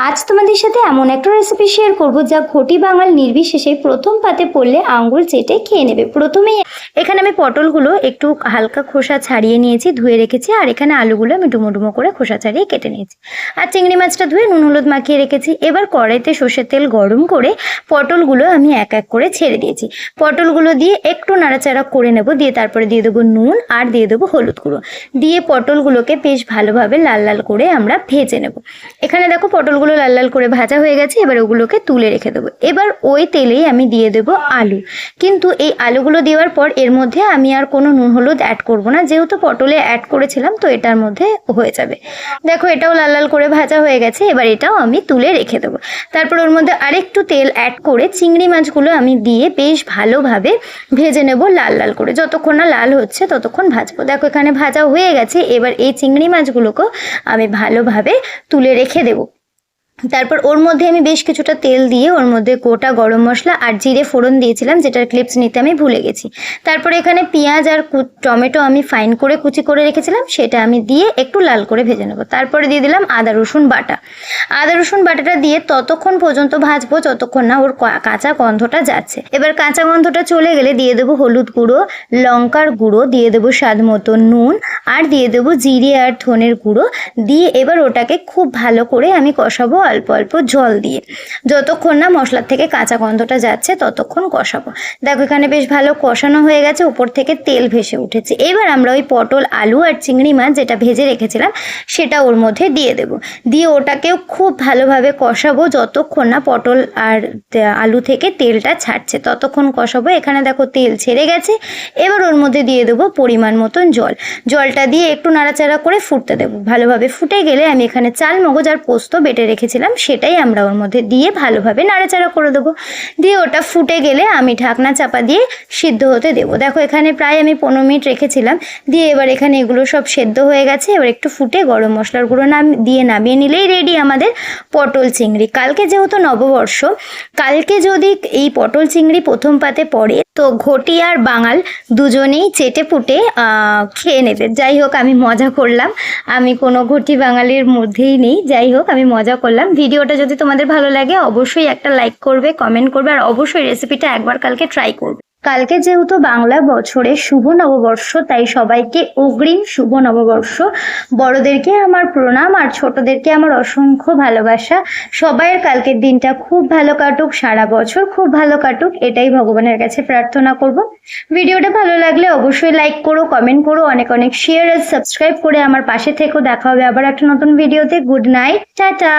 আজ তোমাদের সাথে এমন একটা রেসিপি শেয়ার করব যা ঘটি বাঙাল নির্বিশেষে প্রথম পাতে পড়লে আঙ্গুল চেটে খেয়ে নেবে। প্রথমেই এখানে আমি পটলগুলো একটু হালকা খোসা ছাড়িয়ে নিয়েছি, ধুয়ে রেখেছি। আর এখানে আলুগুলো আমি ডুমো ডুমো করে খোসা ছাড়িয়ে কেটে নিয়েছি। আর চিংড়ি মাছটা ধুয়ে নুন হলুদ মাখিয়ে রেখেছি। এবার কড়াইতে সর্ষের তেল গরম করে পটলগুলো আমি এক এক করে ছেড়ে দিয়েছি। পটলগুলো দিয়ে একটু নাড়াচাড়া করে নেব, দিয়ে তারপরে দিয়ে দেবো নুন আর দিয়ে দেবো হলুদ গুঁড়ো, দিয়ে পটলগুলোকে বেশ ভালোভাবে লাল লাল করে আমরা ভেজে নেব। এখানে দেখো পটলগুলো লাল লাল করে ভাজা হয়ে গেছে। এবার ওগুলোকে তুলে রেখে দেবো। এবার ওই তেলেই আমি দিয়ে দেবো আলু, কিন্তু এই আলুগুলো দেওয়ার পর এর মধ্যে আমি আর কোনো নুন হলুদ অ্যাড করব না, যেহেতু পটলে অ্যাড করেছিলাম তো এটার মধ্যে হয়ে যাবে। দেখো এটাও লাল লাল করে ভাজা হয়ে গেছে। এবার এটাও আমি তুলে রেখে দেবো। তারপর ওর মধ্যে আরেকটু তেল অ্যাড করে চিংড়ি মাছগুলো আমি দিয়ে বেশ ভালোভাবে ভেজে নেব লাল লাল করে। যতক্ষণ না লাল হচ্ছে ততক্ষণ ভাজবো। দেখো এখানে ভাজা হয়ে গেছে। এবার এই চিংড়ি মাছগুলোকেও আমি ভালোভাবে তুলে রেখে দেবো। তারপর ওর মধ্যে আমি বেশ কিছুটা তেল দিয়ে ওর মধ্যে গোটা গরম মশলা আর জিরে ফোড়ন দিয়েছিলাম, যেটার ক্লিপস নিতে আমি ভুলে গেছি। তারপর এখানে পেঁয়াজ আর টমেটো আমি ফাইন করে কুচি করে রেখেছিলাম, সেটা আমি দিয়ে একটু লাল করে ভেজে নেবো। তারপরে দিয়ে দিলাম আদা রসুন বাটা। আদা রসুন বাটাটা দিয়ে ততক্ষণ পর্যন্ত ভাজবো যতক্ষণ না ওর কাঁচা গন্ধটা যাচ্ছে। এবার কাঁচা গন্ধটা চলে গেলে দিয়ে দেবো হলুদ গুঁড়ো, লঙ্কার গুঁড়ো, দিয়ে দেবো স্বাদ মতো নুন, আর দিয়ে দেবো জিরে আর ধনের গুঁড়ো দিয়ে এবার ওটাকে খুব ভালো করে আমি কষাবো অল্প অল্প জল দিয়ে, যতক্ষণ না মশলার থেকে কাঁচা গন্ধটা যাচ্ছে ততক্ষণ কষাবো। দেখো এখানে বেশ ভালো কষানো হয়ে গেছে, উপর থেকে তেল ভেসে উঠেছে। এবার আমরা ওই পটল আলু আর চিংড়ি মাছ যেটা ভেজে রেখেছিলাম সেটা ওর মধ্যে দিয়ে দেব, দিয়ে ওটাকেও খুব ভালোভাবে কষাবো যতক্ষণ না পটল আর আলু থেকে তেলটা ছাড়ছে ততক্ষণ কষাবো। এখানে দেখো তেল ছেড়ে গেছে। এবার ওর মধ্যে দিয়ে দেবো পরিমাণ মতন জল। জলটা দিয়ে একটু নাড়াচাড়া করে ফুটতে দেবো। ভালোভাবে ফুটে গেলে আমি এখানে চাল মগজ আর পোস্ত বেটে রেখেছিলাম সেটাই আমরা ওর মধ্যে দিয়ে ভালোভাবে নাড়াচাড়া করে দেবো। দিয়ে ওটা ফুটে গেলে আমি ঢাকনা চাপা দিয়ে সিদ্ধ হতে দেবো। দেখো এখানে প্রায় আমি 15 মিনিট রেখেছিলাম। দিয়ে এবার এখানে এগুলো সব সেদ্ধ হয়ে গেছে। এবার একটু ফুটে গরম মশলার গুঁড়ো দিয়ে নামিয়ে নিলেই রেডি আমাদের পটল চিংড়ি। কালকে যেহেতু নববর্ষ, কালকে যদি এই পটল চিংড়ি প্রথম পাতে পড়ে তো ঘটি আর বাঙাল দুজনেই চেটে পুটে খেয়ে নেবে। যাই হোক আমি মজা করলাম, আমি কোনো ঘটি বাঙালির মধ্যেই নেই। যাই হোক আমি মজা করলাম। ভিডিওটা যদি তোমাদের ভালো লাগে অবশ্যই একটা লাইক করবে, কমেন্ট করবে, আর অবশ্যই রেসিপিটা একবার কালকে ট্রাই করবে। কালকে যেহেতু বাংলা বছরের শুভ নববর্ষ, তাই সবাইকে অগ্রিম শুভ নববর্ষ। বড়দেরকে আমার প্রণাম আর ছোটদেরকে আমার অসংখ্য ভালোবাসা। সবাইয়ের কালকের দিনটা খুব ভালো কাটুক, সারা বছর খুব ভালো কাটুক, এটাই ভগবানের কাছে প্রার্থনা করব। ভিডিওটা ভালো লাগলে অবশ্যই লাইক করো, কমেন্ট করো, অনেক অনেক শেয়ার আর সাবস্ক্রাইব করে আমার পাশে থেকো। দেখা হবে আবার একটা নতুন ভিডিওতে। Good night, tata.